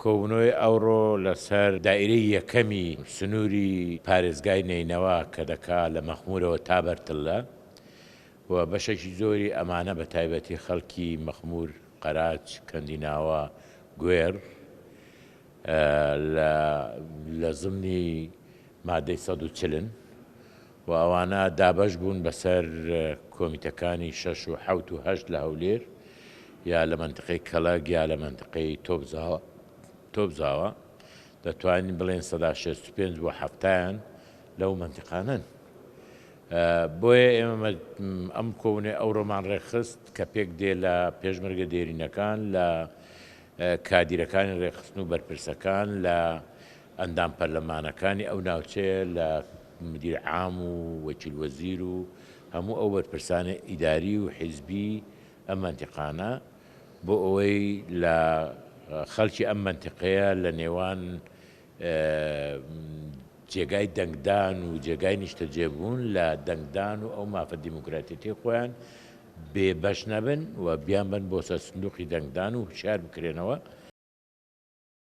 کۆبنەوەی ئەوڕۆ لەسەر دائیرەی یەکەمی سنووری پارێزگای نینەوە کە دەکا لە مەخمورەوە تا بەرتڵە و بەشێکی زۆری ئەمانە بە تایبەتی خەڵکی مەخمور قەراج کەندیناوە گوێر لە زمنی مادەی 140 و ئەوانە دابەش بوون بەسەر کۆمیتەکانی 6 و 7 و 8 لە هەولێر یا لە منتقەی کەڵەگ یا لە منتقەی تۆبزاوە دەتوانین بڵێن 165 بۆ هەفتیان لەو منتقانن. بۆیە ئێمە ئەم کۆبنەی ئەوڕۆمان ڕێکخست کە پێک دێ لە پێشمەرگە دێرینەکان لە کادیرەکانی ڕێکخستن و بەرپرسەکان لە ئەندام پەرلەمانەکانی ئەو ناوچەیە لە مدیر عام و وەکیل وەزیر و هەموو ئەو بەرپرسانە ئیداری و حیزبی ئەم منتیقانە بۆ ئەوەی لە خەڵکی ئەم منتیقەیە لە نێوان جێگای دەنگدان و جێگای نیشتەجێبوون لە دەنگدان و ئەو مافە دیموکراتیەتی خۆیان بێبەش نەبن و بیان بن بۆ سەر سندوقی دەنگدان و هوشیار بکرێنەوە